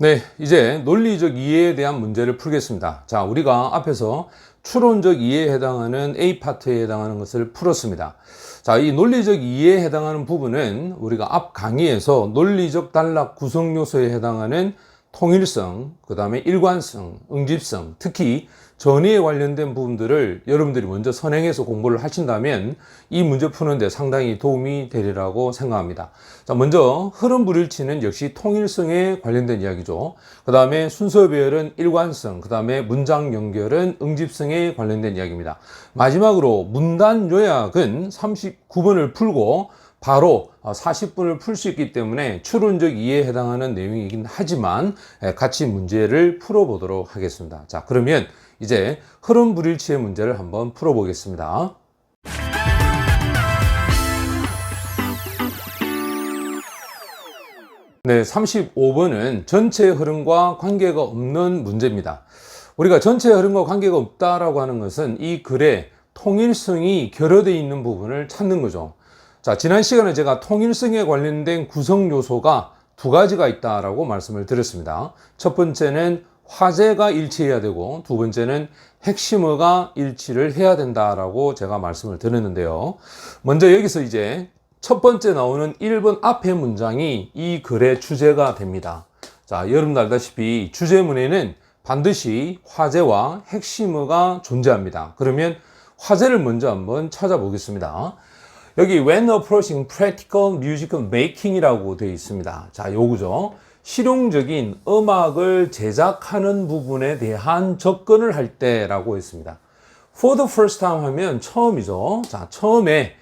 네, 이제 논리적 이해에 대한 문제를 풀겠습니다. 자, 우리가 앞에서 추론적 이해에 해당하는 A 파트에 해당하는 것을 풀었습니다. 자, 이 논리적 이해에 해당하는 부분은 우리가 앞 강의에서 논리적 단락 구성 요소에 해당하는 통일성, 그 다음에 일관성, 응집성, 특히 전의에 관련된 부분들을 여러분들이 먼저 선행해서 공부를 하신다면 이 문제 푸는데 상당히 도움이 되리라고 생각합니다. 자, 먼저 흐름 불일치는 역시 통일성에 관련된 이야기죠. 그 다음에 순서 배열은 일관성, 그 다음에 문장 연결은 응집성에 관련된 이야기입니다. 마지막으로 문단 요약은 39번을 풀고 바로 40분을 풀 수 있기 때문에 추론적 이해에 해당하는 내용이긴 하지만 같이 문제를 풀어보도록 하겠습니다. 자, 그러면 이제 흐름 불일치의 문제를 한번 풀어보겠습니다. 네, 35번은 전체 흐름과 관계가 없는 문제입니다. 우리가 전체 흐름과 관계가 없다라고 하는 것은 이 글의 통일성이 결여되어 있는 부분을 찾는 거죠. 자, 지난 시간에 제가 통일성에 관련된 구성 요소가 두 가지가 있다라고 말씀을 드렸습니다. 첫 번째는 화제가 일치해야 되고 두 번째는 핵심어가 일치를 해야 된다라고 제가 말씀을 드렸는데요. 먼저 여기서 이제 첫 번째 나오는 1번 앞의 문장이 이 글의 주제가 됩니다. 자, 여러분들 알다시피 주제문에는 반드시 화제와 핵심어가 존재합니다. 그러면 화제를 먼저 한번 찾아보겠습니다. 여기 when approaching practical musical making이라고 되어 있습니다. 자, 요거죠. 실용적인 음악을 제작하는 부분에 대한 접근을 할 때라고 했습니다. For the first time 하면 처음이죠. 자, 처음에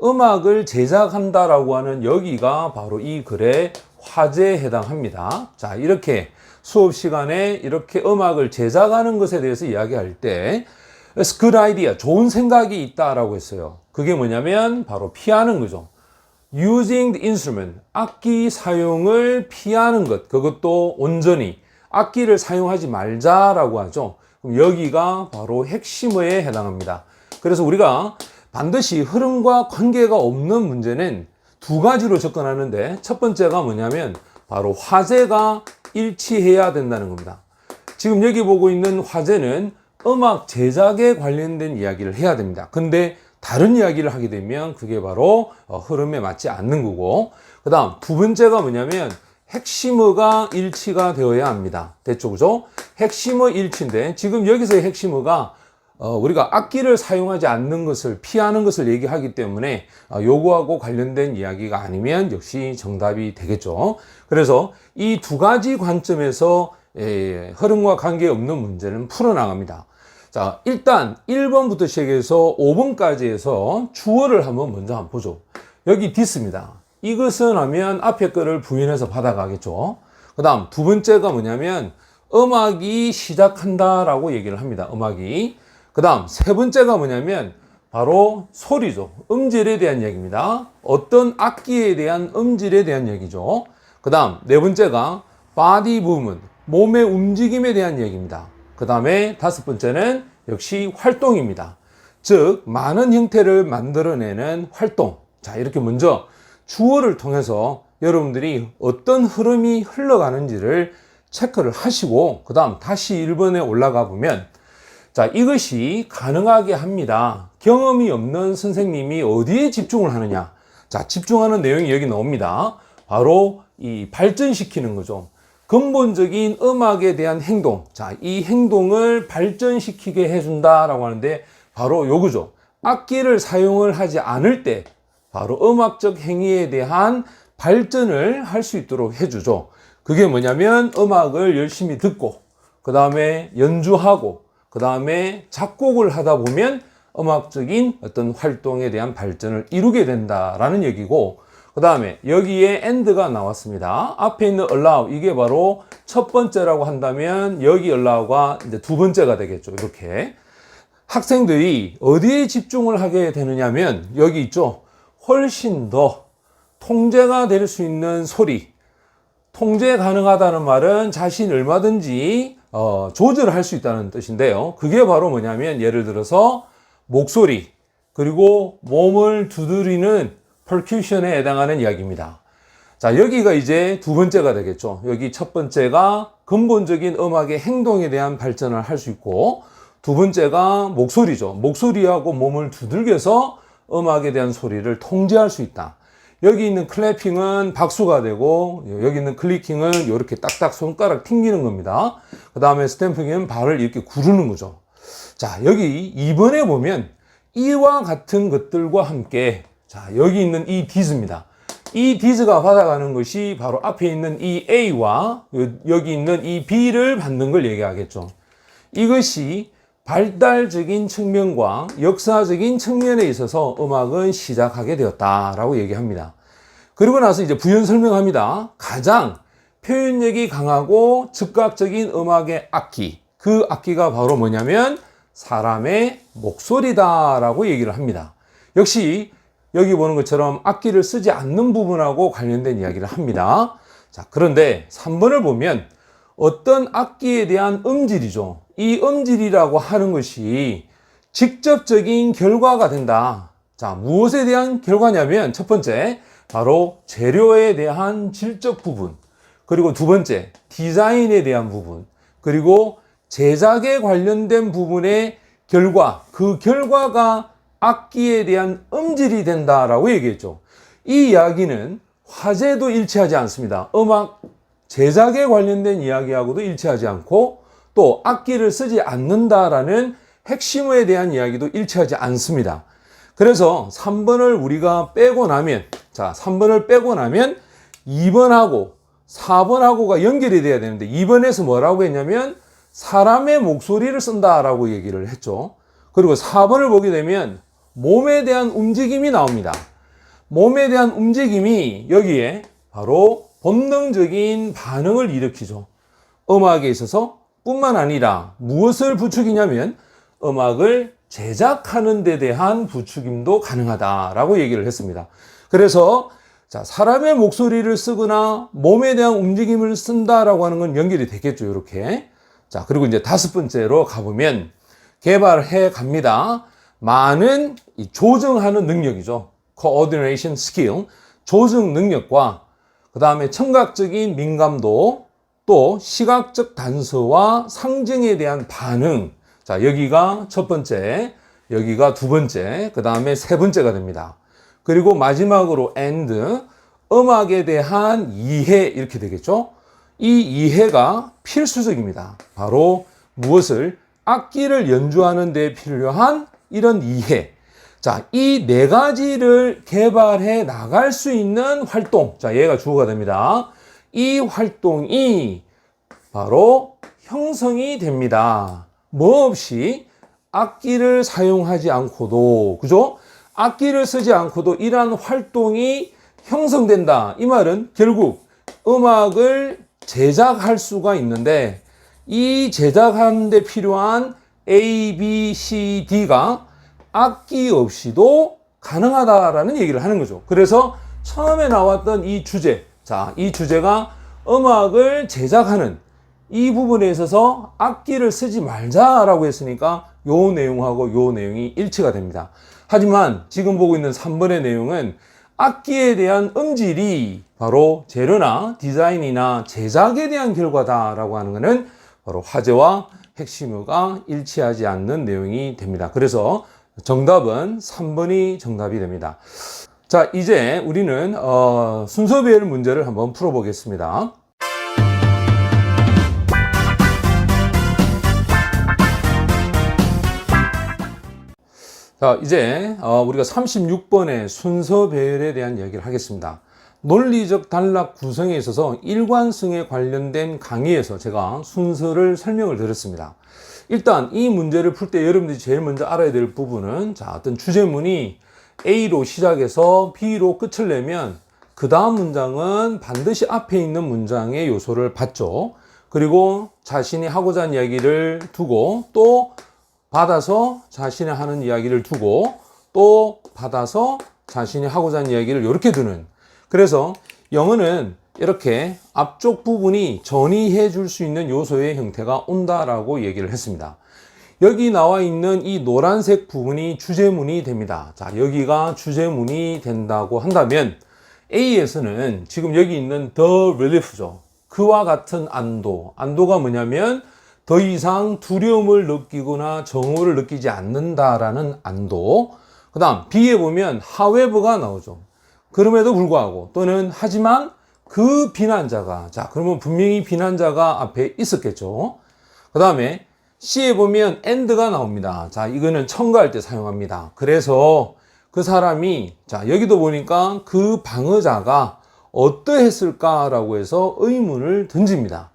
음악을 제작한다라고 하는 여기가 바로 이 글의 화제에 해당합니다. 자, 이렇게 수업 시간에 이렇게 음악을 제작하는 것에 대해서 이야기할 때 It's a good idea. 좋은 생각이 있다라고 했어요. 그게 뭐냐면 바로 피하는 거죠. Using the instrument. 악기 사용을 피하는 것. 그것도 온전히 악기를 사용하지 말자라고 하죠. 그럼 여기가 바로 핵심어에 해당합니다. 그래서 우리가 반드시 흐름과 관계가 없는 문제는 두 가지로 접근하는데 첫 번째가 뭐냐면 바로 화제가 일치해야 된다는 겁니다. 지금 여기 보고 있는 화제는 음악 제작에 관련된 이야기를 해야 됩니다. 근데 다른 이야기를 하게 되면 그게 바로 흐름에 맞지 않는 거고, 그 다음 두 번째가 뭐냐면 핵심어가 일치가 되어야 합니다. 됐죠? 그죠? 핵심어 일치인데 지금 여기서의 핵심어가 우리가 악기를 사용하지 않는 것을 피하는 것을 얘기하기 때문에 요거하고 관련된 이야기가 아니면 역시 정답이 되겠죠. 그래서 이 두 가지 관점에서 흐름과 관계없는 문제는 풀어나갑니다. 자, 일단 1번부터 시작해서 5번까지 해서 주어를 먼저 한번 보죠. 여기 this입니다. 이것은 하면 앞에 거를 부인해서 받아가겠죠. 그 다음 두 번째가 뭐냐면 음악이 시작한다라고 얘기를 합니다. 음악이. 그 다음 세 번째가 뭐냐면 바로 소리죠. 음질에 대한 얘기입니다. 어떤 악기에 대한 음질에 대한 얘기죠. 그 다음 네 번째가 body movement, 몸의 움직임에 대한 얘기입니다. 그 다음에 다섯 번째는 역시 활동입니다. 즉 많은 형태를 만들어내는 활동. 자, 이렇게 먼저 주어를 통해서 여러분들이 어떤 흐름이 흘러가는지를 체크를 하시고 그 다음 다시 1번에 올라가 보면 자, 이것이 가능하게 합니다. 경험이 없는 선생님이 어디에 집중을 하느냐. 자, 집중하는 내용이 여기 나옵니다. 바로 이 발전시키는 거죠. 근본적인 음악에 대한 행동. 자, 이 행동을 발전시키게 해준다라고 하는데 바로 요거죠. 악기를 사용을 하지 않을 때 바로 음악적 행위에 대한 발전을 할 수 있도록 해주죠. 그게 뭐냐면 음악을 열심히 듣고 그 다음에 연주하고 그 다음에 작곡을 하다 보면 음악적인 어떤 활동에 대한 발전을 이루게 된다라는 얘기고, 그 다음에 여기에 and가 나왔습니다. 앞에 있는 allow, 이게 바로 첫 번째라고 한다면 여기 allow가 이제 두 번째가 되겠죠. 이렇게 학생들이 어디에 집중을 하게 되느냐면 여기 있죠. 훨씬 더 통제가 될 수 있는 소리. 통제 가능하다는 말은 자신이 얼마든지 조절할 수 있다는 뜻인데요. 그게 바로 뭐냐면 예를 들어서 목소리 그리고 몸을 두드리는 percussion에 해당하는 이야기입니다. 자, 여기가 이제 두 번째가 되겠죠. 여기 첫 번째가 근본적인 음악의 행동에 대한 발전을 할 수 있고, 두 번째가 목소리죠. 목소리하고 몸을 두들겨서 음악에 대한 소리를 통제할 수 있다. 여기 있는 클래핑은 박수가 되고, 여기 있는 클리킹은 이렇게 딱딱 손가락 튕기는 겁니다. 그 다음에 스탬핑은 발을 이렇게 구르는 거죠. 자, 여기 2번에 보면 이와 같은 것들과 함께, 자, 여기 있는 이 디즈입니다. 이 디즈가 받아가는 것이 바로 앞에 있는 이 A와 여기 있는 이 B를 받는 걸 얘기하겠죠. 이것이 발달적인 측면과 역사적인 측면에 있어서 음악은 시작하게 되었다라고 얘기합니다. 그리고 나서 이제 부연 설명합니다. 가장 표현력이 강하고 즉각적인 음악의 악기, 그 악기가 바로 뭐냐면 사람의 목소리다라고 얘기를 합니다. 역시 여기 보는 것처럼 악기를 쓰지 않는 부분하고 관련된 이야기를 합니다. 자, 그런데 3번을 보면 어떤 악기에 대한 음질이죠. 이 음질이라고 하는 것이 직접적인 결과가 된다. 자, 무엇에 대한 결과냐면 첫 번째, 바로 재료에 대한 질적 부분, 그리고 두 번째, 디자인에 대한 부분, 그리고 제작에 관련된 부분의 결과, 그 결과가 악기에 대한 음질이 된다라고 얘기했죠. 이 이야기는 화제도 일치하지 않습니다. 음악 제작에 관련된 이야기하고도 일치하지 않고 또 악기를 쓰지 않는다라는 핵심에 대한 이야기도 일치하지 않습니다. 그래서 3번을 우리가 빼고 나면, 자, 3번을 빼고 나면 2번하고 4번하고가 연결이 돼야 되는데 2번에서 뭐라고 했냐면 사람의 목소리를 쓴다라고 얘기를 했죠. 그리고 4번을 보게 되면 몸에 대한 움직임이 나옵니다. 몸에 대한 움직임이 여기에 바로 본능적인 반응을 일으키죠. 음악에 있어서 뿐만 아니라 무엇을 부추기냐면 음악을 제작하는 데 대한 부추김도 가능하다라고 얘기를 했습니다. 그래서 자, 사람의 목소리를 쓰거나 몸에 대한 움직임을 쓴다라고 하는 건 연결이 되겠죠. 이렇게. 자, 그리고 이제 다섯 번째로 가보면 개발해 갑니다. 많은 이 조정하는 능력이죠. coordination skill, 조정 능력과 그 다음에 청각적인 민감도, 또 시각적 단서와 상징에 대한 반응. 자, 여기가 첫 번째, 여기가 두 번째, 그 다음에 세 번째가 됩니다. 그리고 마지막으로 and, 음악에 대한 이해, 이렇게 되겠죠. 이 이해가 필수적입니다. 바로 무엇을? 악기를 연주하는 데 필요한 이런 이해. 자, 이 네 가지를 개발해 나갈 수 있는 활동. 자, 얘가 주어가 됩니다. 이 활동이 바로 형성이 됩니다. 뭐 없이 악기를 사용하지 않고도, 그죠? 악기를 쓰지 않고도 이러한 활동이 형성된다. 이 말은 결국 음악을 제작할 수가 있는데 이 제작하는 데 필요한 A, B, C, D가 악기 없이도 가능하다라는 얘기를 하는 거죠. 그래서 처음에 나왔던 이 주제, 자, 이 주제가 음악을 제작하는 이 부분에 있어서 악기를 쓰지 말자라고 했으니까 요 내용하고 요 내용이 일치가 됩니다. 하지만 지금 보고 있는 3번의 내용은 악기에 대한 음질이 바로 재료나 디자인이나 제작에 대한 결과다라고 하는 것은 바로 화제와 핵심어가 일치하지 않는 내용이 됩니다. 그래서 정답은 3번이 정답이 됩니다. 자, 이제 우리는 순서별 문제를 한번 풀어보겠습니다. 자, 이제 우리가 36번의 순서 배열에 대한 이야기를 하겠습니다. 논리적 단락 구성에 있어서 일관성에 관련된 강의에서 제가 순서를 설명을 드렸습니다. 일단 이 문제를 풀 때 여러분들이 제일 먼저 알아야 될 부분은, 자, 어떤 주제문이 A로 시작해서 B로 끝을 내면 그 다음 문장은 반드시 앞에 있는 문장의 요소를 받죠. 그리고 자신이 하고자 하는 이야기를 두고 또 받아서 자신이 하는 이야기를 두고 또 받아서 자신이 하고자 하는 이야기를 이렇게 두는, 그래서 영어는 이렇게 앞쪽 부분이 전이해 줄 수 있는 요소의 형태가 온다라고 얘기를 했습니다. 여기 나와 있는 이 노란색 부분이 주제문이 됩니다. 자, 여기가 주제문이 된다고 한다면 A에서는 지금 여기 있는 the relief죠. 그와 같은 안도. 안도가 뭐냐면 더 이상 두려움을 느끼거나 정오를 느끼지 않는다라는 안도. 그 다음 B에 보면 however가 나오죠. 그럼에도 불구하고 또는 하지만 그 비난자가, 자 그러면 분명히 비난자가 앞에 있었겠죠. 그 다음에 C에 보면 and가 나옵니다. 자 이거는 첨가할 때 사용합니다. 그래서 그 사람이, 자 여기도 보니까 그 방어자가 어떠했을까라고 해서 의문을 던집니다.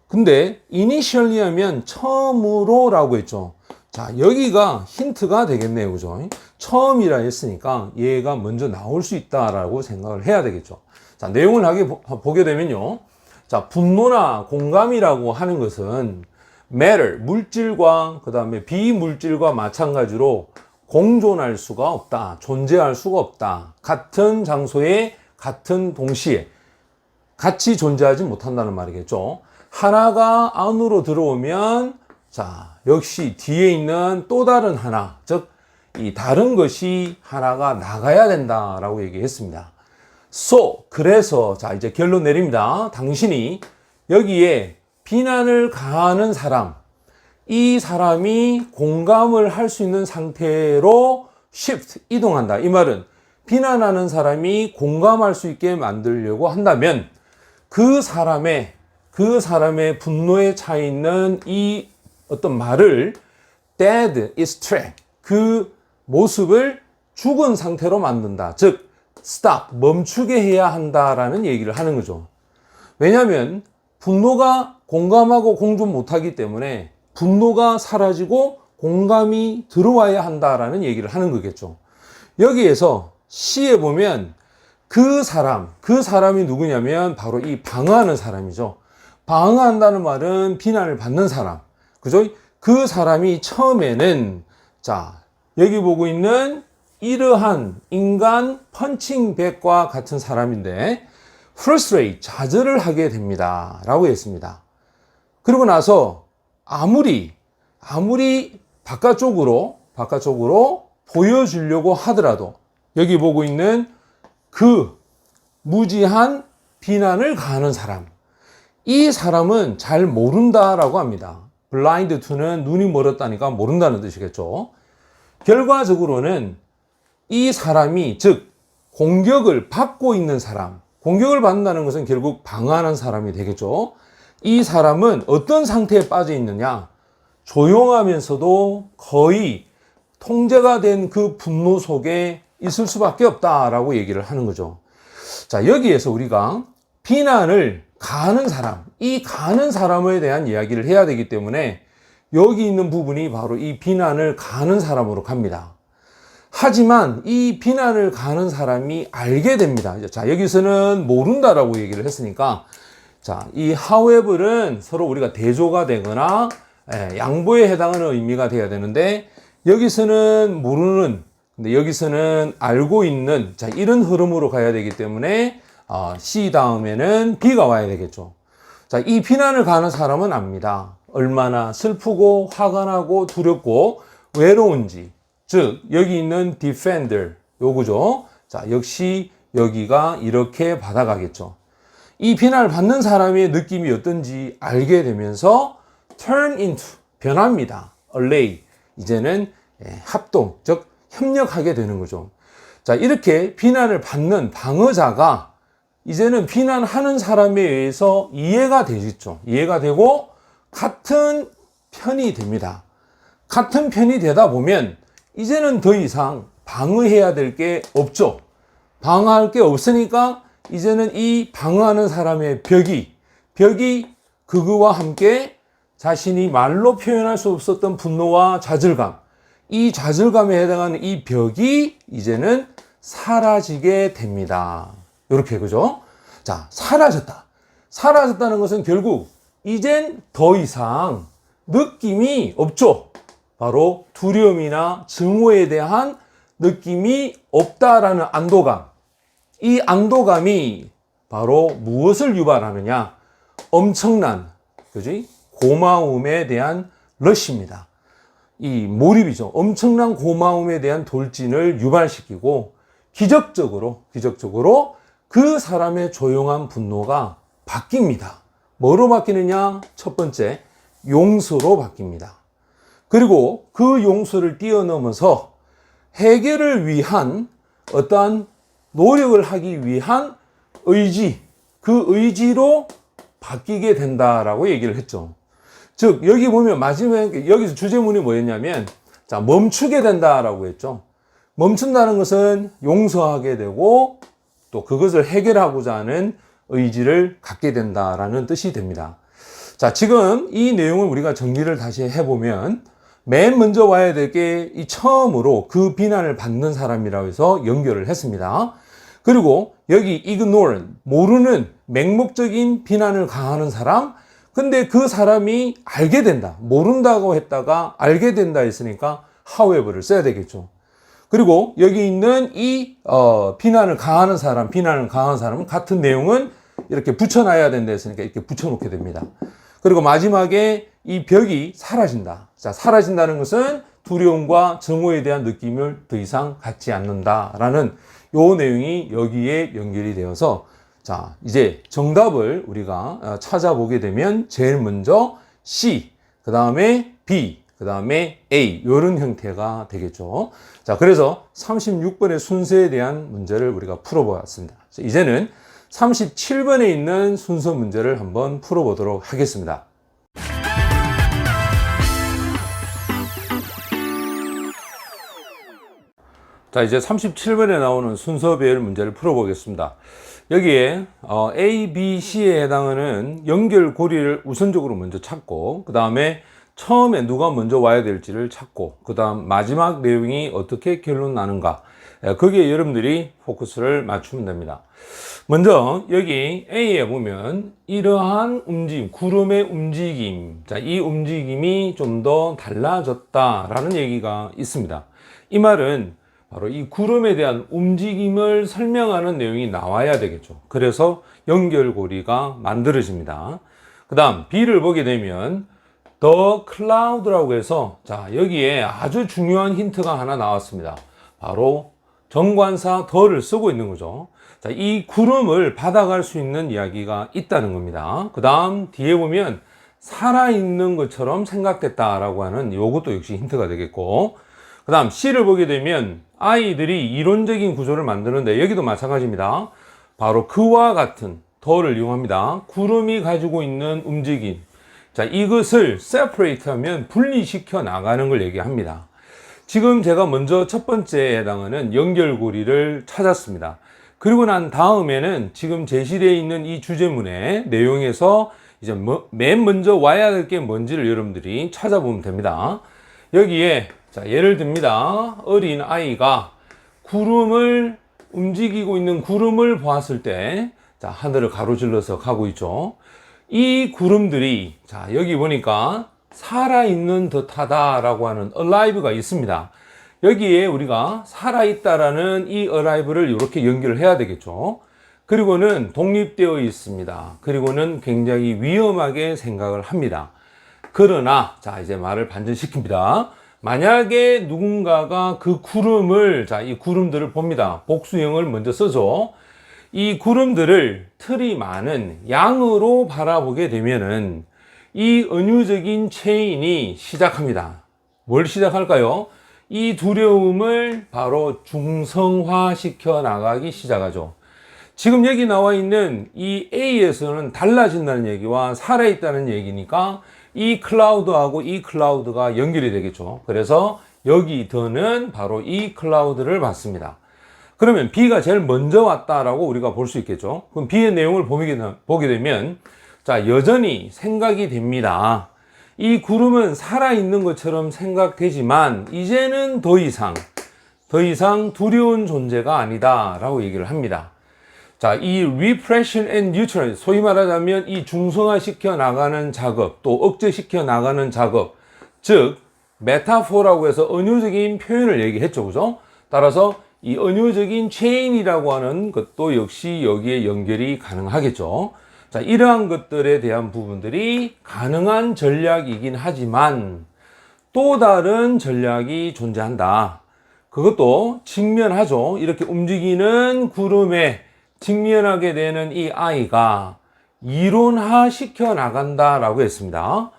근데 initially 하면 처음으로라고 했죠. 자 여기가 힌트가 되겠네요. 그죠? 처음이라 했으니까 얘가 먼저 나올 수 있다라고 생각을 해야 되겠죠. 자 내용을 보게 되면요. 자 분노나 공감이라고 하는 것은 matter, 물질과 그 다음에 비물질과 마찬가지로 공존할 수가 없다. 존재할 수가 없다. 같은 장소에 같은 동시에 같이 존재하지 못한다는 말이겠죠. 하나가 안으로 들어오면 자 역시 뒤에 있는 또 다른 하나, 즉 이 다른 것이 하나가 나가야 된다라고 얘기했습니다. So, 그래서 자 이제 결론 내립니다. 당신이 여기에 비난을 가하는 사람, 이 사람이 공감을 할 수 있는 상태로 shift, 이동한다. 이 말은 비난하는 사람이 공감할 수 있게 만들려고 한다면 그 사람의 분노에 차 있는 이 어떤 말을 dead is track, 그 모습을 죽은 상태로 만든다. 즉 stop, 멈추게 해야 한다라는 얘기를 하는 거죠. 왜냐하면 분노가 공감하고 공존 못하기 때문에 분노가 사라지고 공감이 들어와야 한다라는 얘기를 하는 거겠죠. 여기에서 C에 보면 그 사람이 누구냐면 바로 이 방어하는 사람이죠. 방어한다는 말은 비난을 받는 사람. 그죠? 그 사람이 처음에는 자, 여기 보고 있는 이러한 인간 펀칭백과 같은 사람인데 frustrate, 좌절을 하게 됩니다. 라고 했습니다. 그리고 나서 아무리 바깥쪽으로 보여주려고 하더라도 여기 보고 있는 그 무지한 비난을 가하는 사람, 이 사람은 잘 모른다라고 합니다. blind to는 눈이 멀었다니까 모른다는 뜻이겠죠. 결과적으로는 이 사람이, 즉 공격을 받고 있는 사람, 공격을 받는다는 것은 결국 방어하는 사람이 되겠죠. 이 사람은 어떤 상태에 빠져 있느냐? 조용하면서도 거의 통제가 된 그 분노 속에 있을 수밖에 없다라고 얘기를 하는 거죠. 자, 여기에서 우리가 비난을 가하는 사람, 이 가하는 사람에 대한 이야기를 해야 되기 때문에 여기 있는 부분이 바로 이 비난을 가하는 사람으로 갑니다. 하지만 이 비난을 가하는 사람이 알게 됩니다. 자, 여기서는 모른다라고 얘기를 했으니까 자, 이 however는 서로 우리가 대조가 되거나 양보에 해당하는 의미가 돼야 되는데 여기서는 모르는, 근데 여기서는 알고 있는, 자, 이런 흐름으로 가야 되기 때문에 C 다음에는 B가 와야 되겠죠. 자, 이 비난을 가하는 사람은 압니다. 얼마나 슬프고 화가 나고 두렵고 외로운지. 즉 여기 있는 defender 요거죠. 자, 역시 여기가 이렇게 받아가겠죠. 이 비난을 받는 사람의 느낌이 어떤지 알게 되면서 turn into, 변합니다. allay, 이제는 합동, 즉 협력하게 되는 거죠. 자, 이렇게 비난을 받는 방어자가 이제는 비난하는 사람에 의해서 이해가 되겠죠. 이해가 되고 같은 편이 됩니다. 같은 편이 되다 보면 이제는 더 이상 방어해야 될 게 없죠. 방어할 게 없으니까 이제는 이 방어하는 사람의 벽이 그거와 함께 자신이 말로 표현할 수 없었던 분노와 좌절감, 이 좌절감에 해당하는 이 벽이 이제는 사라지게 됩니다. 이렇게, 그죠? 자, 사라졌다는 것은 결국 이젠 더 이상 느낌이 없죠. 바로 두려움이나 증오에 대한 느낌이 없다라는 안도감. 이 안도감이 바로 무엇을 유발하느냐? 엄청난, 그지? 고마움에 대한 러시입니다. 이 몰입이죠. 엄청난 고마움에 대한 돌진을 유발시키고 기적적으로 그 사람의 조용한 분노가 바뀝니다. 뭐로 바뀌느냐? 첫 번째, 용서로 바뀝니다. 그리고 그 용서를 뛰어넘어서 해결을 위한 어떠한 노력을 하기 위한 의지, 그 의지로 바뀌게 된다라고 얘기를 했죠. 즉, 여기 보면 마지막에 여기서 주제문이 뭐였냐면, 자, 멈추게 된다라고 했죠. 멈춘다는 것은 용서하게 되고 또 그것을 해결하고자 하는 의지를 갖게 된다라는 뜻이 됩니다. 자, 지금 이 내용을 우리가 정리를 다시 해보면 맨 먼저 와야 될 게 이 처음으로 그 비난을 받는 사람이라고 해서 연결을 했습니다. 그리고 여기 ignore, 모르는 맹목적인 비난을 가하는 사람, 근데 그 사람이 알게 된다. 모른다고 했다가 알게 된다 했으니까 however를 써야 되겠죠. 그리고 여기 있는 이 비난을 가하는 사람은 같은 내용은 이렇게 붙여놔야 된다 했으니까 이렇게 붙여놓게 됩니다. 그리고 마지막에 이 벽이 사라진다. 자, 사라진다는 것은 두려움과 증오에 대한 느낌을 더 이상 갖지 않는다라는 요 내용이 여기에 연결이 되어서, 자, 이제 정답을 우리가 찾아보게 되면 제일 먼저 C, 그 다음에 B, 그 다음에 A, 이런 형태가 되겠죠. 자, 그래서 36번의 순서에 대한 문제를 우리가 풀어보았습니다. 이제는 37번에 있는 순서 문제를 한번 풀어보도록 하겠습니다. 자, 이제 37번에 나오는 순서별 문제를 풀어보겠습니다. 여기에 A, B, C에 해당하는 연결고리를 우선적으로 먼저 찾고, 그 다음에 처음에 누가 먼저 와야 될지를 찾고, 그 다음 마지막 내용이 어떻게 결론 나는가, 거기에 여러분들이 포커스를 맞추면 됩니다. 먼저 여기 A에 보면 이러한 움직임, 구름의 움직임, 자, 이 움직임이 좀 더 달라졌다라는 얘기가 있습니다. 이 말은 바로 이 구름에 대한 움직임을 설명하는 내용이 나와야 되겠죠. 그래서 연결고리가 만들어집니다. 그 다음 B를 보게 되면 The Cloud라고 해서, 자, 여기에 아주 중요한 힌트가 하나 나왔습니다. 바로 정관사 the를 쓰고 있는 거죠. 자, 이 구름을 받아갈 수 있는 이야기가 있다는 겁니다. 그 다음 뒤에 보면 살아있는 것처럼 생각됐다라고 하는 요것도 역시 힌트가 되겠고, 그 다음 C를 보게 되면 아이들이 이론적인 구조를 만드는데 여기도 마찬가지입니다. 바로 그와 같은 the를 이용합니다. 구름이 가지고 있는 움직임, 자, 이것을 separate 하면 분리시켜 나가는 걸 얘기합니다. 지금 제가 먼저 첫 번째에 해당하는 연결고리를 찾았습니다. 그리고 난 다음에는 지금 제시되어 있는 이 주제문의 내용에서 이제 맨 먼저 와야 될 게 뭔지를 여러분들이 찾아보면 됩니다. 여기에, 자, 예를 듭니다. 어린 아이가 구름을, 움직이고 있는 구름을 보았을 때, 자, 하늘을 가로질러서 가고 있죠. 이 구름들이, 자, 여기 보니까 살아있는 듯하다라고 하는 alive가 있습니다. 여기에 우리가 살아있다라는 이 alive를 이렇게 연결을 해야 되겠죠. 그리고는 독립되어 있습니다. 그리고는 굉장히 위험하게 생각을 합니다. 그러나, 자, 이제 말을 반전시킵니다. 만약에 누군가가 그 구름을, 자, 이 구름들을 봅니다. 복수형을 먼저 써줘. 이 구름들을 틀이 많은 양으로 바라보게 되면은 이 은유적인 체인이 시작합니다. 뭘 시작할까요? 이 두려움을 바로 중성화시켜 나가기 시작하죠. 지금 여기 나와 있는 이 A에서는 달라진다는 얘기와 살아있다는 얘기니까 이 클라우드하고 이 클라우드가 연결이 되겠죠. 그래서 여기 더는 바로 이 클라우드를 받습니다. 그러면 B가 제일 먼저 왔다라고 우리가 볼 수 있겠죠. 그럼 B의 내용을 보게 되면, 자, 여전히 생각이 됩니다. 이 구름은 살아있는 것처럼 생각되지만 이제는 더 이상 두려운 존재가 아니다 라고 얘기를 합니다. 자, 이 repression and neutralize, 소위 말하자면 이 중성화시켜 나가는 작업, 또 억제시켜 나가는 작업, 즉 메타포라고 해서 은유적인 표현을 얘기했죠. 그죠? 따라서 이 은유적인 체인이라고 하는 것도 역시 여기에 연결이 가능하겠죠. 자, 이러한 것들에 대한 부분들이 가능한 전략이긴 하지만 또 다른 전략이 존재한다. 그것도 직면하죠. 이렇게 움직이는 구름에 직면하게 되는 이 I가 이론화 시켜 나간다라고 했습니다.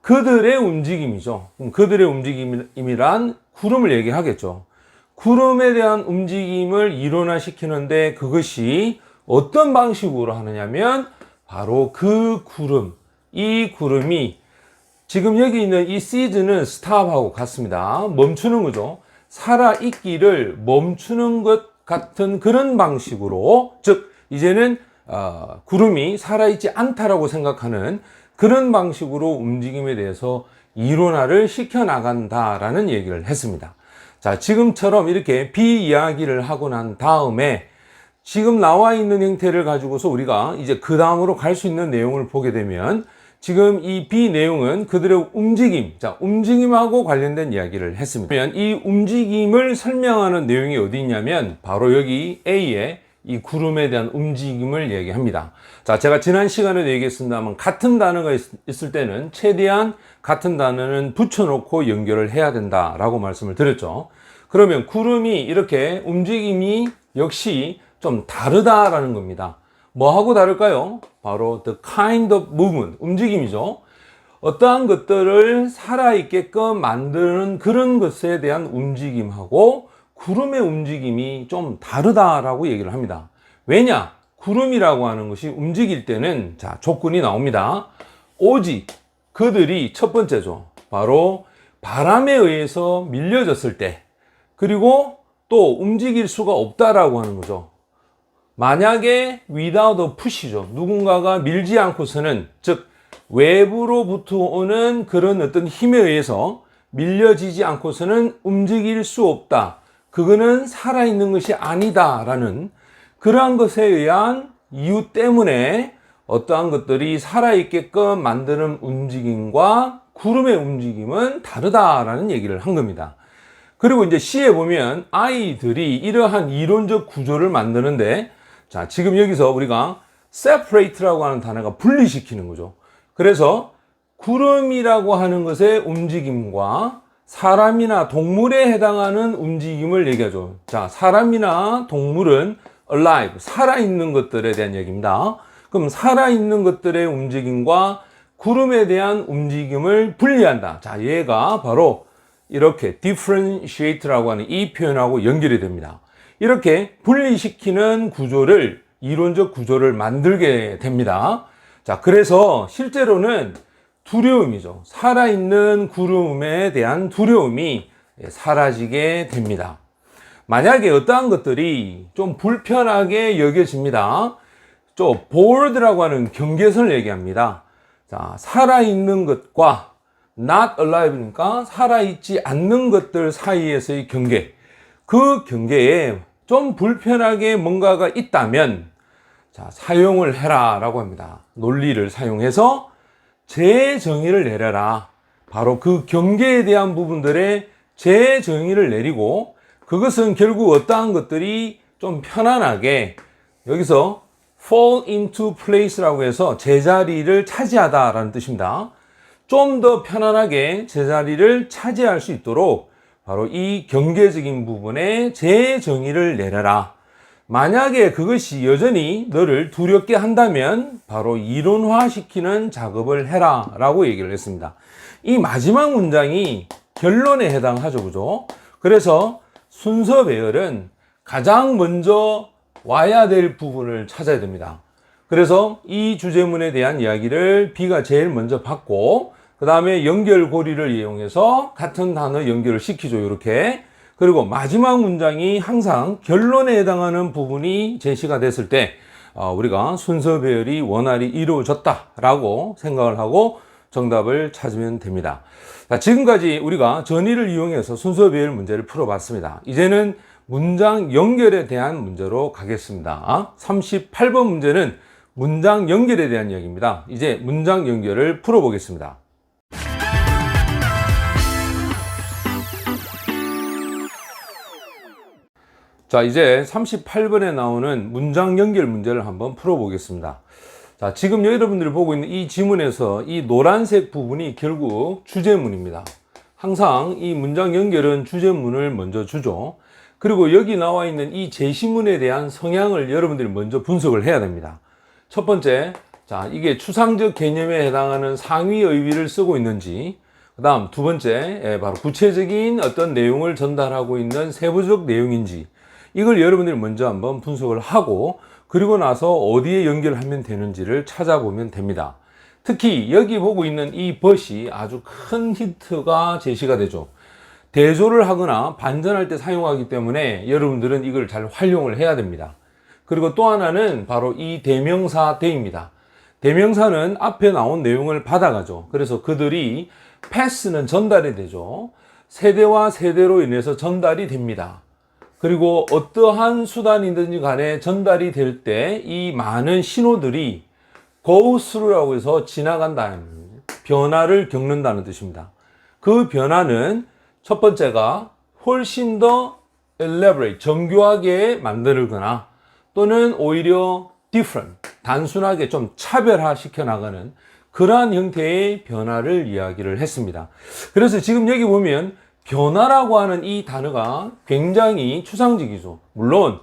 그들의 움직임이죠. 그럼 그들의 움직임이란 구름을 얘기하겠죠. 구름에 대한 움직임을 이론화 시키는데 그것이 어떤 방식으로 하느냐면 바로 그 구름, 이 구름이 지금 여기 있는 이 시즈는 스탑하고 같습니다. 멈추는 거죠. 살아있기를 멈추는 것 같은 그런 방식으로, 즉 이제는 구름이 살아있지 않다라고 생각하는 그런 방식으로 움직임에 대해서 이론화를 시켜나간다라는 얘기를 했습니다. 자, 지금처럼 이렇게 비이야기를 하고 난 다음에 지금 나와 있는 형태를 가지고서 우리가 이제 그 다음으로 갈 수 있는 내용을 보게 되면 지금 이 B 내용은 그들의 움직임, 자, 움직임하고 관련된 이야기를 했습니다. 그러면 이 움직임을 설명하는 내용이 어디 있냐면 바로 여기 A의 이 구름에 대한 움직임을 얘기합니다. 자, 제가 지난 시간에도 얘기했습니다만 같은 단어가 있을 때는 최대한 같은 단어는 붙여놓고 연결을 해야 된다라고 말씀을 드렸죠. 그러면 구름이 이렇게 움직임이 역시 좀 다르다라는 겁니다. 뭐하고 다를까요? 바로 the kind of movement, 움직임이죠. 어떠한 것들을 살아있게끔 만드는 그런 것에 대한 움직임하고 구름의 움직임이 좀 다르다라고 얘기를 합니다. 왜냐? 구름이라고 하는 것이 움직일 때는 자, 조건이 나옵니다. 오직 그들이 첫 번째죠. 바로 바람에 의해서 밀려졌을 때, 그리고 또 움직일 수가 없다라고 하는 거죠. 만약에 without a push죠. 누군가가 밀지 않고서는, 즉 외부로부터 오는 그런 어떤 힘에 의해서 밀려지지 않고서는 움직일 수 없다. 그거는 살아있는 것이 아니다라는 그러한 것에 의한 이유 때문에 어떠한 것들이 살아있게끔 만드는 움직임과 구름의 움직임은 다르다라는 얘기를 한 겁니다. 그리고 이제 C에 보면 아이들이 이러한 이론적 구조를 만드는데, 자, 지금 여기서 우리가 separate라고 하는 단어가 분리시키는 거죠. 그래서 구름이라고 하는 것의 움직임과 사람이나 동물에 해당하는 움직임을 얘기하죠. 자, 사람이나 동물은 alive, 살아있는 것들에 대한 얘기입니다. 그럼 살아있는 것들의 움직임과 구름에 대한 움직임을 분리한다. 자, 얘가 바로 이렇게 differentiate라고 하는 이 표현하고 연결이 됩니다. 이렇게 분리시키는 구조를, 이론적 구조를 만들게 됩니다. 자, 그래서 실제로는 두려움이죠. 살아있는 구름에 대한 두려움이 사라지게 됩니다. 만약에 어떠한 것들이 좀 불편하게 여겨집니다. 좀 bored라고 하는 경계선을 얘기합니다. 자, 살아있는 것과 not alive니까 살아있지 않는 것들 사이에서의 경계, 그 경계에 좀 불편하게 뭔가가 있다면 자, 사용을 해라 라고 합니다. 논리를 사용해서 재정의를 내려라. 바로 그 경계에 대한 부분들의 재정의를 내리고, 그것은 결국 어떠한 것들이 좀 편안하게 여기서 fall into place라고 해서 제자리를 차지하다라는 뜻입니다. 좀 더 편안하게 제자리를 차지할 수 있도록 바로 이 경계적인 부분에 재정의를 내려라. 만약에 그것이 여전히 너를 두렵게 한다면 바로 이론화시키는 작업을 해라 라고 얘기를 했습니다. 이 마지막 문장이 결론에 해당하죠. 그죠? 그래서 순서 배열은 가장 먼저 와야 될 부분을 찾아야 됩니다. 그래서 이 주제문에 대한 이야기를 B가 제일 먼저 받고, 그 다음에 연결고리를 이용해서 같은 단어 연결을 시키죠. 이렇게. 그리고 마지막 문장이 항상 결론에 해당하는 부분이 제시가 됐을 때 우리가 순서 배열이 원활히 이루어졌다라고 생각을 하고 정답을 찾으면 됩니다. 자, 지금까지 우리가 전의를 이용해서 순서 배열 문제를 풀어봤습니다. 이제는 문장 연결에 대한 문제로 가겠습니다. 38번 문제는 문장 연결에 대한 이야기입니다. 이제 문장 연결을 풀어보겠습니다. 자, 이제 38번에 나오는 문장 연결 문제를 한번 풀어보겠습니다. 자, 지금 여러분들이 보고 있는 이 지문에서 이 노란색 부분이 결국 주제문입니다. 항상 이 문장 연결은 주제문을 먼저 주죠. 그리고 여기 나와 있는 이 제시문에 대한 성향을 여러분들이 먼저 분석을 해야 됩니다. 첫 번째, 자, 이게 추상적 개념에 해당하는 상위 의위를 쓰고 있는지, 그 다음 두 번째, 바로 구체적인 어떤 내용을 전달하고 있는 세부적 내용인지, 이걸 여러분들이 먼저 한번 분석을 하고, 그리고 나서 어디에 연결하면 되는지를 찾아보면 됩니다. 특히 여기 보고 있는 이 벗이 아주 큰 힌트가 제시가 되죠. 대조를 하거나 반전할 때 사용하기 때문에 여러분들은 이걸 잘 활용을 해야 됩니다. 그리고 또 하나는 바로 이 대명사 대입니다. 대명사는 앞에 나온 내용을 받아가죠. 그래서 그들이 패스는 전달이 되죠. 세대와 세대로 인해서 전달이 됩니다. 그리고 어떠한 수단이든지 간에 전달이 될 때 이 많은 신호들이 go through라고 해서 지나간다는 변화를 겪는다는 뜻입니다. 그 변화는 첫 번째가 훨씬 더 elaborate, 정교하게 만들거나 또는 오히려 different, 단순하게 좀 차별화시켜 나가는 그러한 형태의 변화를 이야기를 했습니다. 그래서 지금 여기 보면 변화라고 하는 이 단어가 굉장히 추상적이죠. 물론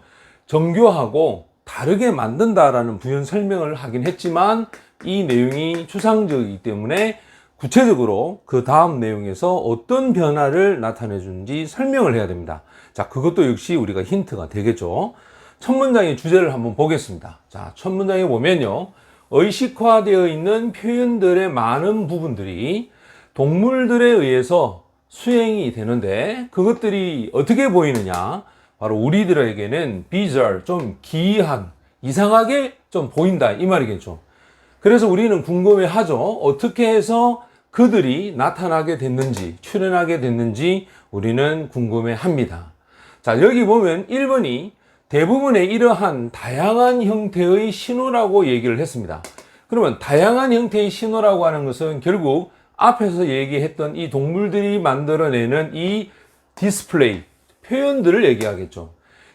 정교하고 다르게 만든다라는 부연 설명을 하긴 했지만 이 내용이 추상적이기 때문에 구체적으로 그 다음 내용에서 어떤 변화를 나타내 주는지 설명을 해야 됩니다. 자, 그것도 역시 우리가 힌트가 되겠죠. 첫 문장의 주제를 한번 보겠습니다. 자, 첫 문장에 보면요, 의식화되어 있는 표현들의 많은 부분들이 동물들에 의해서 수행이 되는데 그것들이 어떻게 보이느냐, 바로 우리들에게는 bizarre, 좀 기이한, 이상하게 좀 보인다 이 말이겠죠. 그래서 우리는 궁금해하죠. 어떻게 해서 그들이 나타나게 됐는지, 출현하게 됐는지 우리는 궁금해합니다. 자, 여기 보면 1번이 대부분의 이러한 다양한 형태의 신호라고 얘기를 했습니다. 그러면 다양한 형태의 신호라고 하는 것은 결국 앞에서 얘기했던 이 동물들이 만들어내는 이 디스플레이, 표현들을 얘기하겠죠.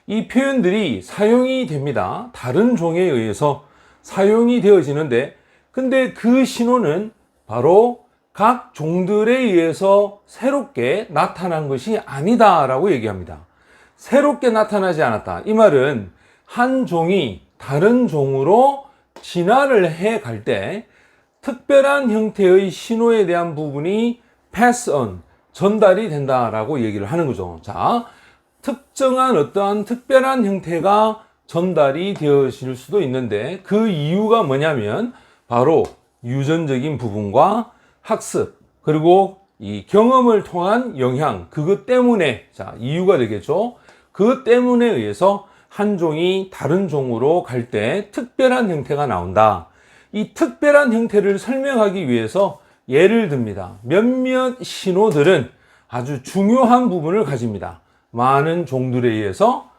이 표현들이 사용이 됩니다. 다른 종에 의해서 사용이 되어지는데, 근데 그 신호는 바로 각 종들에 의해서 새롭게 나타난 것이 아니다라고 얘기합니다. 새롭게 나타나지 않았다. 이 말은 한 종이 다른 종으로 진화를 해 갈 때 특별한 형태의 신호에 대한 부분이 pass on, 전달이 된다라고 얘기를 하는 거죠. 자, 특정한 어떠한 특별한 형태가 전달이 되어질 수도 있는데 그 이유가 뭐냐면 바로 유전적인 부분과 학습, 그리고 이 경험을 통한 영향, 그것 때문에, 자, 이유가 되겠죠. 그것 때문에 의해서 한 종이 다른 종으로 갈 때 특별한 형태가 나온다. 이 특별한 형태를 설명하기 위해서 예를 듭니다. 몇몇 신호들은 아주 중요한 부분을 가집니다. 많은 종들에 의해서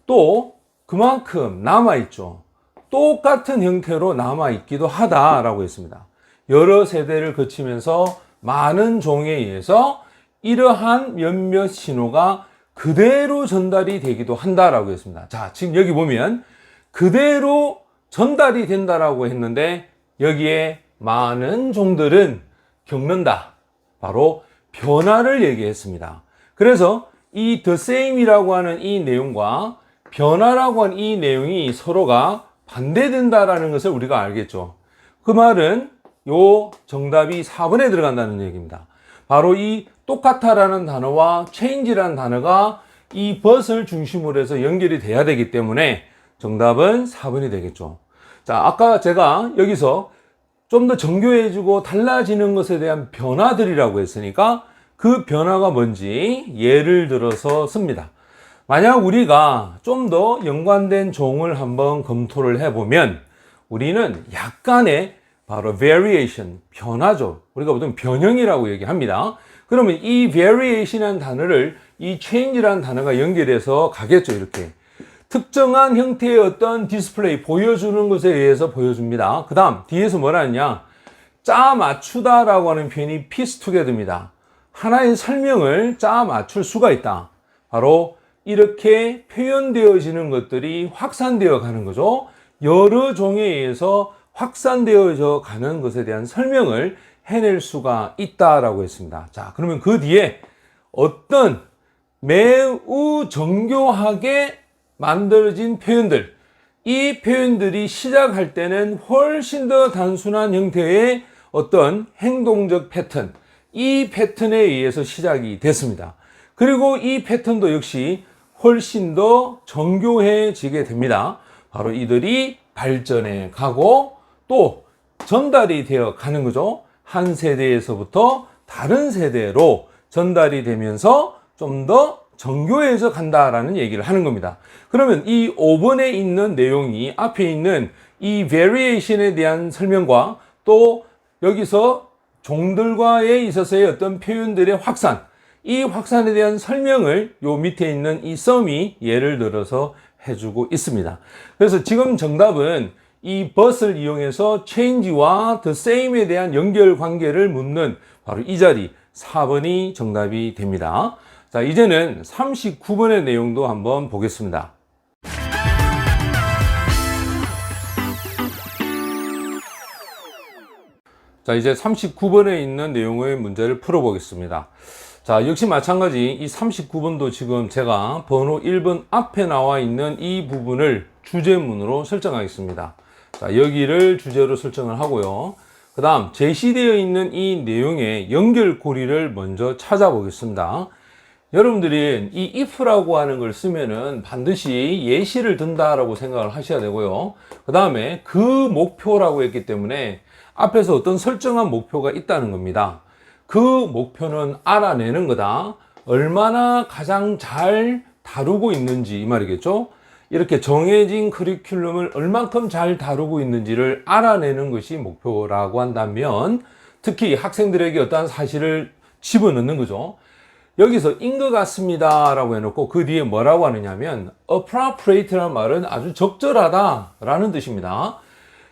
또 그만큼 남아있죠. 똑같은 형태로 남아있기도 하다라고 했습니다. 여러 세대를 거치면서 많은 종에 의해서 이러한 몇몇 신호가 그대로 전달이 되기도 한다라고 했습니다. 자, 지금 여기 보면 그대로 전달이 된다라고 했는데 여기에 많은 종들은 겪는다. 바로 변화를 얘기했습니다. 그래서 이 the same이라고 하는 이 내용과 변화라고 하는 이 내용이 서로가 반대된다라는 것을 우리가 알겠죠. 그 말은 요 정답이 4번에 들어간다는 얘기입니다. 바로 이 똑같아라는 단어와 change라는 단어가 이 but을 중심으로 해서 연결이 돼야 되기 때문에 정답은 4번이 되겠죠. 자, 아까 제가 여기서 좀 더 정교해지고 달라지는 것에 대한 변화들이라고 했으니까 그 변화가 뭔지 예를 들어서 씁니다. 만약 우리가 좀 더 연관된 종을 한번 검토를 해보면 우리는 약간의 바로 variation, 변화죠. 우리가 보통 변형이라고 얘기합니다. 그러면 이 variation이라는 단어를 이 change라는 단어가 연결해서 가겠죠. 이렇게 특정한 형태의 어떤 디스플레이, 보여주는 것에 의해서 보여줍니다. 그 다음 뒤에서 뭐라 하냐, 짜 맞추다라고 하는 표현이 piece together입니다. 하나의 설명을 짜 맞출 수가 있다. 바로 이렇게 표현되어지는 것들이 확산되어 가는 거죠. 여러 종에 의해서 확산되어져 가는 것에 대한 설명을 해낼 수가 있다라고 했습니다. 자, 그러면 그 뒤에 어떤 매우 정교하게 만들어진 표현들, 이 표현들이 시작할 때는 훨씬 더 단순한 형태의 어떤 행동적 패턴, 이 패턴에 의해서 시작이 됐습니다. 그리고 이 패턴도 역시 훨씬 더 정교해지게 됩니다. 바로 이들이 발전해 가고 또 전달이 되어 가는 거죠. 한 세대에서부터 다른 세대로 전달이 되면서 좀 더 정교해져 간다라는 얘기를 하는 겁니다. 그러면 이 5번에 있는 내용이 앞에 있는 이 variation에 대한 설명과 또 여기서 종들과에 있어서의 어떤 표현들의 확산, 이 확산에 대한 설명을 요 밑에 있는 이 sum이 예를 들어서 해주고 있습니다. 그래서 지금 정답은 이 but을 이용해서 change와 the same에 대한 연결 관계를 묻는 바로 이 자리 4번이 정답이 됩니다. 자, 이제는 39번의 내용도 한번 보겠습니다. 자, 이제 39번에 있는 내용의 문제를 풀어보겠습니다. 자, 역시 마찬가지 이 39번도 지금 제가 번호 1번 앞에 나와 있는 이 부분을 주제문으로 설정하겠습니다. 자, 여기를 주제로 설정을 하고요. 그 다음 제시되어 있는 이 내용의 연결고리를 먼저 찾아보겠습니다. 여러분들이 이 if라고 하는 걸 쓰면은 반드시 예시를 든다라고 생각을 하셔야 되고요. 그 다음에 그 목표라고 했기 때문에 앞에서 어떤 설정한 목표가 있다는 겁니다. 그 목표는 알아내는 거다. 얼마나 가장 잘 다루고 있는지 이 말이겠죠. 이렇게 정해진 커리큘럼을 얼만큼 잘 다루고 있는지를 알아내는 것이 목표라고 한다면 특히 학생들에게 어떠한 사실을 집어넣는 거죠. 여기서 인 것 같습니다 라고 해놓고 그 뒤에 뭐라고 하느냐면 appropriate라는 말은 아주 적절하다 라는 뜻입니다.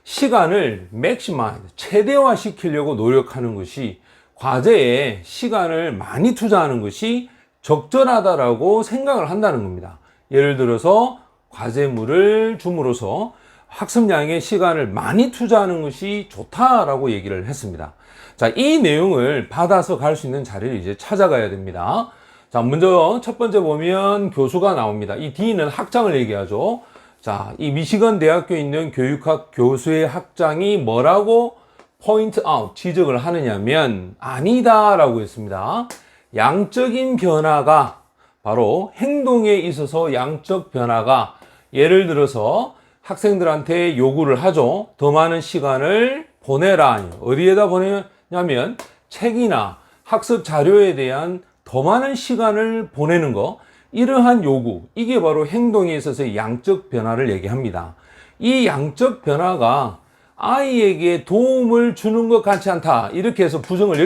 시간을 maximize, 최대화 시키려고 노력하는 것이 과제에 시간을 많이 투자하는 것이 적절하다라고 생각을 한다는 겁니다. 예를 들어서 과제물을 줌으로써 학습량의 시간을 많이 투자하는 것이 좋다라고 얘기를 했습니다. 자, 이 내용을 받아서 갈 수 있는 자리를 이제 찾아가야 됩니다. 자, 먼저 첫 번째 보면 교수가 나옵니다. 이 D는 학장을 얘기하죠. 자, 이 미시건 대학교에 있는 교육학 교수의 학장이 뭐라고 포인트 아웃, 지적을 하느냐면 아니다라고 했습니다. 양적인 변화가 바로 행동에 있어서 양적 변화가 예를 들어서 학생들한테 요구를 하죠. 더 많은 시간을 보내라. 어디에다 보내냐면 책이나 학습 자료에 대한 더 많은 시간을 보내는 거. 이러한 요구, 이게 바로 행동에 있어서의 양적 변화를 얘기합니다. 이 양적 변화가 아이에게 도움을 주는 것 같지 않다. 이렇게 해서 부정을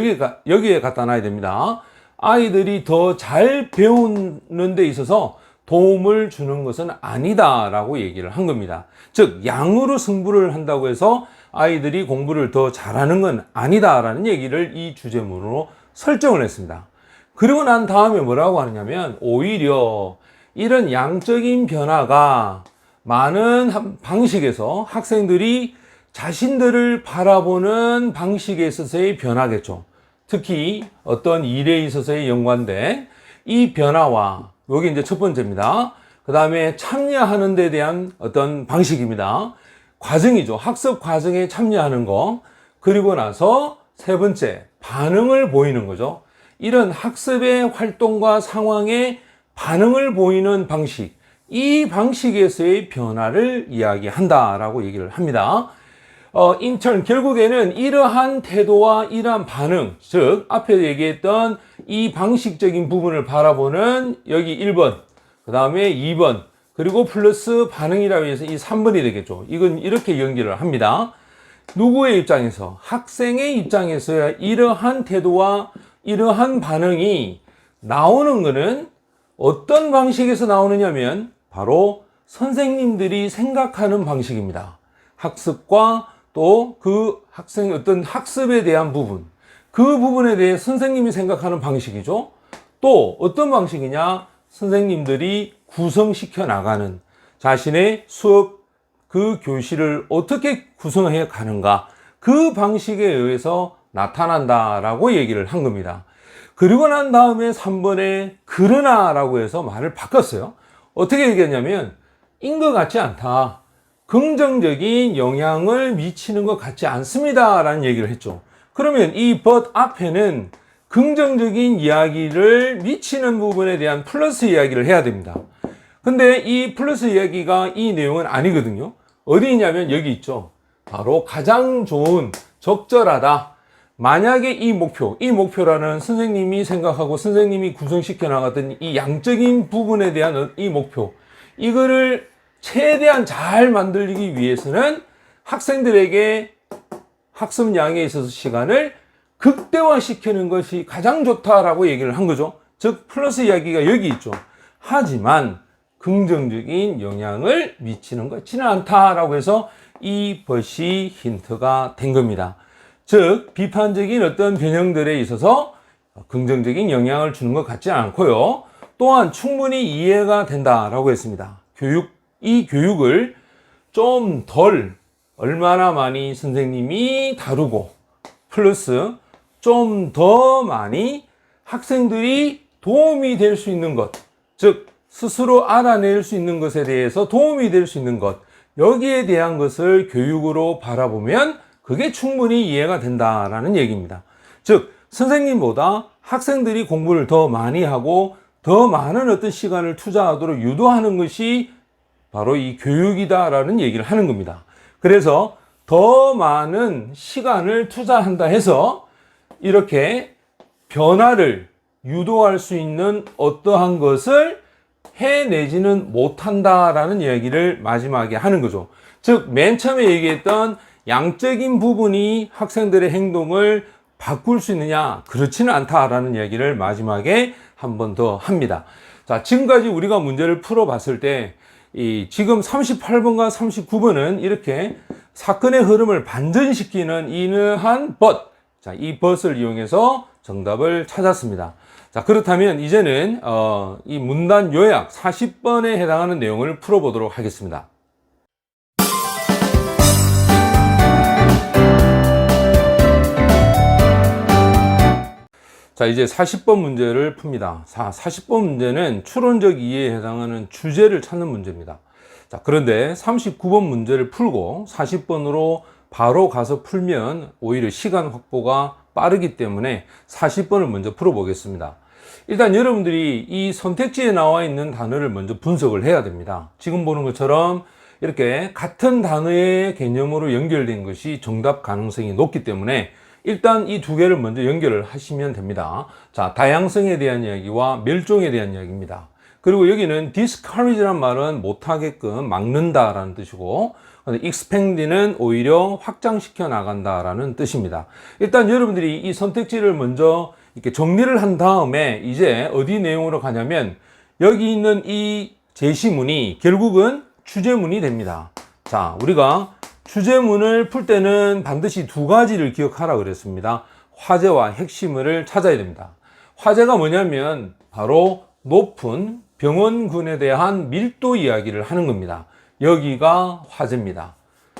여기에 갖다 놔야 됩니다. 아이들이 더 잘 배우는 데 있어서 도움을 주는 것은 아니다 라고 얘기를 한 겁니다. 즉 양으로 승부를 한다고 해서 아이들이 공부를 더 잘하는 건 아니다 라는 얘기를 이 주제문으로 설정을 했습니다. 그리고 난 다음에 뭐라고 하느냐면 오히려 이런 양적인 변화가 많은 방식에서 학생들이 자신들을 바라보는 방식에 있어서의 변화겠죠. 특히 어떤 일에 있어서의 연관된 이 변화와 여기 이제 첫 번째입니다. 그 다음에 참여하는 데 대한 어떤 방식입니다. 과정이죠. 학습 과정에 참여하는 거. 그리고 나서 세 번째, 반응을 보이는 거죠. 이런 학습의 활동과 상황에 반응을 보이는 방식, 이 방식에서의 변화를 이야기한다라고 얘기를 합니다. 인턴 결국에는 이러한 태도와 이러한 반응, 즉 앞에 얘기했던 이 방식적인 부분을 바라보는 여기 1번, 그 다음에 2번, 그리고 플러스 반응이라고 해서 이 3번이 되겠죠. 이건 이렇게 연결을 합니다. 누구의 입장에서? 학생의 입장에서야 이러한 태도와 이러한 반응이 나오는 것은 어떤 방식에서 나오느냐면 바로 선생님들이 생각하는 방식입니다. 학습과 또 그 학생의 어떤 학습에 대한 부분, 그 부분에 대해 선생님이 생각하는 방식이죠. 또 어떤 방식이냐? 선생님들이 구성시켜 나가는 자신의 수업 그 교실을 어떻게 구성해 가는가, 그 방식에 의해서 나타난다라고 얘기를 한 겁니다. 그리고 난 다음에 3번에 그러나라고 해서 말을 바꿨어요. 어떻게 얘기했냐면 인것 같지 않다. 긍정적인 영향을 미치는 것 같지 않습니다. 라는 얘기를 했죠. 그러면 이 but 앞에는 긍정적인 이야기를 미치는 부분에 대한 플러스 이야기를 해야 됩니다. 근데 이 플러스 이야기가 이 내용은 아니거든요. 어디 있냐면 여기 있죠. 바로 가장 좋은, 적절하다. 만약에 이 목표라는 선생님이 생각하고 선생님이 구성시켜 나갔던 이 양적인 부분에 대한 이 목표, 이거를 최대한 잘 만들기 위해서는 학생들에게 학습량에 있어서 시간을 극대화시키는 것이 가장 좋다라고 얘기를 한 거죠. 즉 플러스 이야기가 여기 있죠. 하지만 긍정적인 영향을 미치는 것지는 않다라고 해서 이 것이 힌트가 된 겁니다. 즉 비판적인 어떤 변형들에 있어서 긍정적인 영향을 주는 것 같지 않고요. 또한 충분히 이해가 된다라고 했습니다. 이 교육을 좀 덜 얼마나 많이 선생님이 다루고 플러스 좀 더 많이 학생들이 도움이 될 수 있는 것, 즉 스스로 알아낼 수 있는 것에 대해서 도움이 될 수 있는 것, 여기에 대한 것을 교육으로 바라보면 그게 충분히 이해가 된다라는 얘기입니다. 즉 선생님보다 학생들이 공부를 더 많이 하고 더 많은 어떤 시간을 투자하도록 유도하는 것이 바로 이 교육이다라는 얘기를 하는 겁니다. 그래서 더 많은 시간을 투자한다 해서 이렇게 변화를 유도할 수 있는 어떠한 것을 해내지는 못한다라는 이야기를 마지막에 하는 거죠. 즉 맨 처음에 얘기했던 양적인 부분이 학생들의 행동을 바꿀 수 있느냐, 그렇지는 않다라는 이야기를 마지막에 한 번 더 합니다. 자, 지금까지 우리가 문제를 풀어봤을 때 지금 38번과 39번은 이렇게 사건의 흐름을 반전시키는 이러한 but, 자, 이 but을 이용해서 정답을 찾았습니다. 자, 그렇다면 이제는 이 문단 요약 40번에 해당하는 내용을 풀어보도록 하겠습니다. 자, 이제 40번 문제를 풉니다. 40번 문제는 추론적 이해에 해당하는 주제를 찾는 문제입니다. 자, 그런데 39번 문제를 풀고 40번으로 바로 가서 풀면 오히려 시간 확보가 빠르기 때문에 40번을 먼저 풀어보겠습니다. 일단 여러분들이 이 선택지에 나와 있는 단어를 먼저 분석을 해야 됩니다. 지금 보는 것처럼 이렇게 같은 단어의 개념으로 연결된 것이 정답 가능성이 높기 때문에 일단 이 두 개를 먼저 연결을 하시면 됩니다. 자, 다양성에 대한 이야기와 멸종에 대한 이야기입니다. 그리고 여기는 discourage란 말은 못하게끔 막는다라는 뜻이고, expand는 오히려 확장시켜 나간다라는 뜻입니다. 일단 여러분들이 이 선택지를 먼저 이렇게 정리를 한 다음에 이제 어디 내용으로 가냐면 여기 있는 이 제시문이 결국은 주제문이 됩니다. 자, 우리가 주제문을 풀 때는 반드시 두 가지를 기억하라 그랬습니다. 화제와 핵심을 찾아야 됩니다. 화제가 뭐냐면 바로 높은 병원군에 대한 밀도 이야기를 하는 겁니다. 여기가 화제입니다.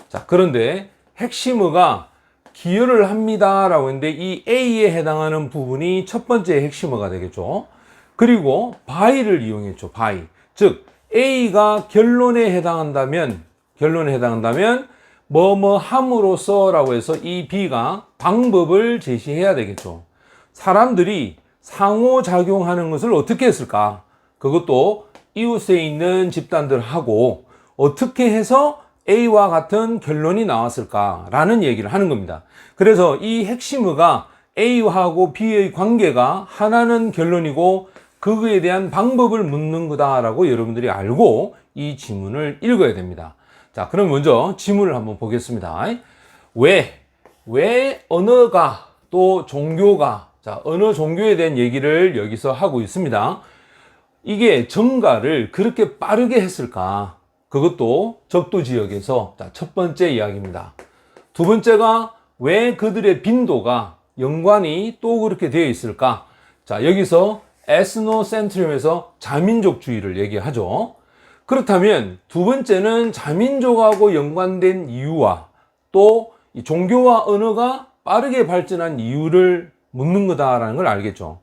자, 그런데 핵심어가 기여를 합니다 라고 했는데 이 A에 해당하는 부분이 첫 번째 핵심어가 되겠죠. 그리고 by를 이용했죠. by. 즉 A가 결론에 해당한다면 뭐뭐 함으로써 라고 해서 이 B가 방법을 제시해야 되겠죠. 사람들이 상호작용하는 것을 어떻게 했을까? 그것도 이웃에 있는 집단들하고 어떻게 해서 A와 같은 결론이 나왔을까? 라는 얘기를 하는 겁니다. 그래서 이 핵심어가 A하고 B의 관계가 하나는 결론이고 그거에 대한 방법을 묻는 거다라고 여러분들이 알고 이 지문을 읽어야 됩니다. 자, 그럼 먼저 지문을 한번 보겠습니다. 왜 언어가 또 종교가, 자, 언어 종교에 대한 얘기를 여기서 하고 있습니다. 이게 정가를 그렇게 빠르게 했을까? 그것도 적도 지역에서, 자, 첫 번째 이야기입니다. 두 번째가 왜 그들의 빈도가 연관이 또 그렇게 되어 있을까? 자, 여기서 에스노센트즘에서 자민족주의를 얘기하죠. 그렇다면 두 번째는 자민족하고 연관된 이유와 또 이 종교와 언어가 빠르게 발전한 이유를 묻는 거다라는 걸 알겠죠.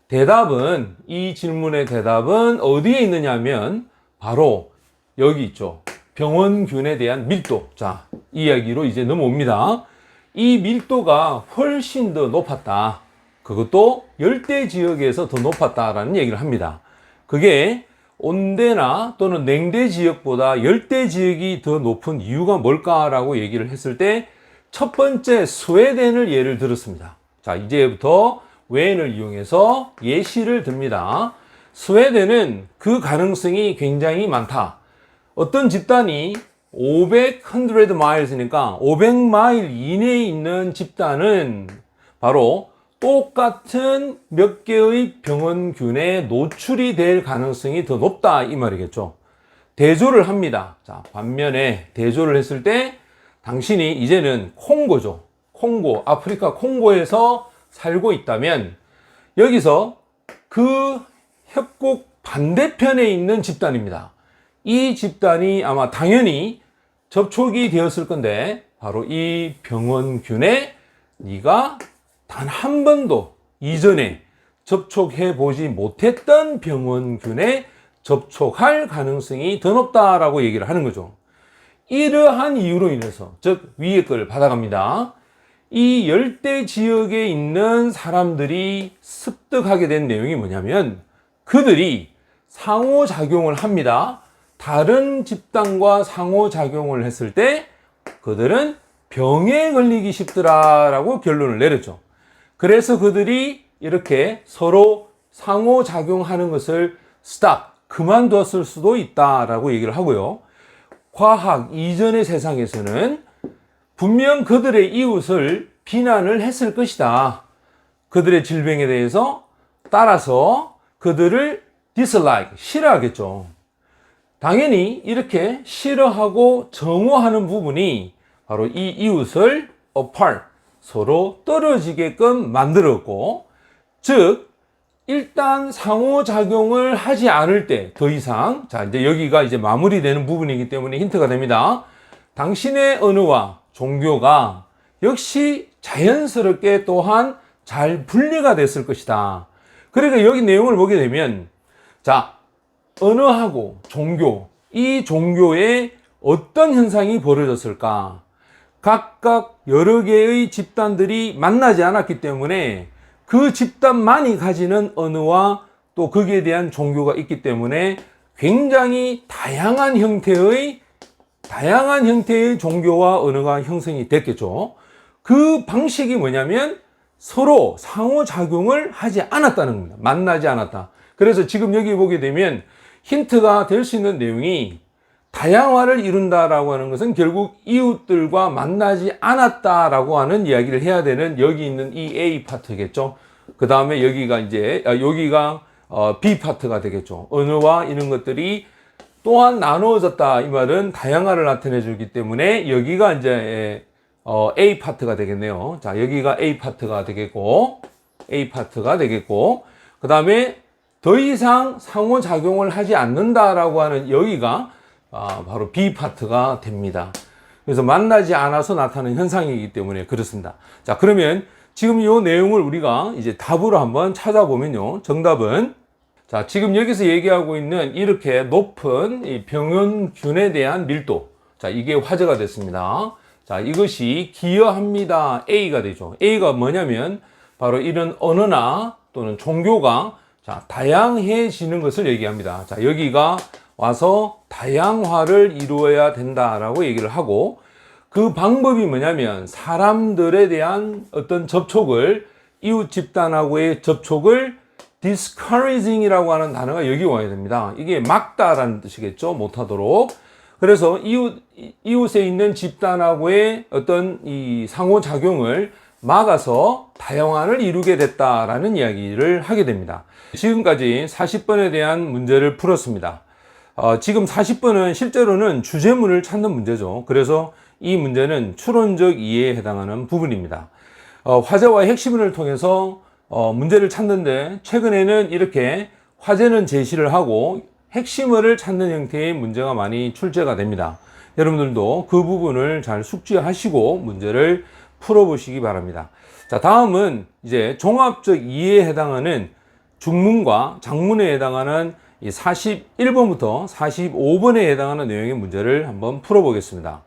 대답은, 이 질문의 대답은 어디에 있느냐면 바로 여기 있죠. 병원균에 대한 밀도. 자, 이 이야기로 이제 넘어옵니다. 이 밀도가 훨씬 더 높았다. 그것도 열대 지역에서 더 높았다라는 얘기를 합니다. 그게 온대나 또는 냉대 지역보다 열대 지역이 더 높은 이유가 뭘까라고 얘기를 했을 때 첫 번째 스웨덴을 예를 들었습니다. 자, 이제부터 웬을 이용해서 예시를 듭니다. 스웨덴은 그 가능성이 굉장히 많다. 어떤 집단이 100 마일이니까 500마일 이내에 있는 집단은 바로 똑같은 몇 개의 병원균에 노출이 될 가능성이 더 높다 이 말이겠죠. 대조를 합니다. 자, 반면에 대조를 했을 때 당신이 이제는 콩고죠. 콩고, 아프리카 콩고에서 살고 있다면 여기서 그 협곡 반대편에 있는 집단입니다. 이 집단이 아마 당연히 접촉이 되었을 건데 바로 이 병원균에 네가 단 한 번도 이전에 접촉해 보지 못했던 병원균에 접촉할 가능성이 더 높다라고 얘기를 하는 거죠. 이러한 이유로 인해서, 즉 위에 걸 받아갑니다. 이 열대 지역에 있는 사람들이 습득하게 된 내용이 뭐냐면 그들이 상호작용을 합니다. 다른 집단과 상호작용을 했을 때 그들은 병에 걸리기 쉽더라라고 결론을 내렸죠. 그래서 그들이 이렇게 서로 상호작용하는 것을 그만뒀을 수도 있다라고 얘기를 하고요. 과학 이전의 세상에서는 분명 그들의 이웃을 비난을 했을 것이다. 그들의 질병에 대해서 따라서 그들을 싫어하겠죠. 당연히 이렇게 싫어하고 정오하는 부분이 바로 이 이웃을 서로 떨어지게끔 만들었고, 즉 일단 상호작용을 하지 않을 때 더 이상, 자 이제 여기가 이제 마무리되는 부분이기 때문에 힌트가 됩니다. 당신의 언어와 종교가 역시 자연스럽게 또한 잘 분리가 됐을 것이다. 그러니까 여기 내용을 보게 되면, 자, 언어하고 종교, 이 종교에 어떤 현상이 벌어졌을까? 각각 여러 개의 집단들이 만나지 않았기 때문에 그 집단만이 가지는 언어와 또 거기에 대한 종교가 있기 때문에 굉장히 다양한 형태의 종교와 언어가 형성이 됐겠죠. 그 방식이 뭐냐면 서로 상호작용을 하지 않았다는 겁니다. 만나지 않았다. 그래서 지금 여기 보게 되면 힌트가 될 수 있는 내용이 다양화를 이룬다라고 하는 것은 결국 이웃들과 만나지 않았다라고 하는 이야기를 해야 되는 여기 있는 이 A 파트겠죠. 그 다음에 여기가 B 파트가 되겠죠. 언어와 이런 것들이 또한 나누어졌다. 이 말은 다양화를 나타내 주기 때문에 여기가 이제 A 파트가 되겠네요. 자, 여기가 A 파트가 되겠고, 그 다음에 더 이상 상호작용을 하지 않는다라고 하는 여기가 바로 B 파트가 됩니다. 그래서 만나지 않아서 나타나는 현상이기 때문에 그렇습니다. 자, 그러면 지금 이 내용을 우리가 이제 답으로 한번 찾아보면요. 정답은, 자, 지금 여기서 얘기하고 있는 이렇게 높은 이 병원균에 대한 밀도. 자, 이게 화제가 됐습니다. 자, 이것이 기여합니다. A가 되죠. A가 뭐냐면 바로 이런 언어나 또는 종교가 자, 다양해지는 것을 얘기합니다. 자, 여기가 와서 다양화를 이루어야 된다라고 얘기를 하고, 그 방법이 뭐냐면 사람들에 대한 어떤 접촉을, 이웃 집단하고의 접촉을 discouraging이라고 하는 단어가 여기 와야 됩니다. 이게 막다라는 뜻이겠죠. 못하도록. 그래서 이웃에 있는 집단하고의 어떤 이 상호작용을 막아서 다양화를 이루게 됐다라는 이야기를 하게 됩니다. 지금까지 40번에 대한 문제를 풀었습니다. 지금 40번은 실제로는 주제문을 찾는 문제죠. 그래서 이 문제는 추론적 이해에 해당하는 부분입니다. 화제와 핵심을 통해서 문제를 찾는데, 최근에는 이렇게 화제는 제시를 하고 핵심을 찾는 형태의 문제가 많이 출제가 됩니다. 여러분들도 그 부분을 잘 숙지하시고 문제를 풀어보시기 바랍니다. 자, 다음은 이제 종합적 이해에 해당하는 중문과 장문에 해당하는 이 41번부터 45번에 해당하는 내용의 문제를 한번 풀어보겠습니다.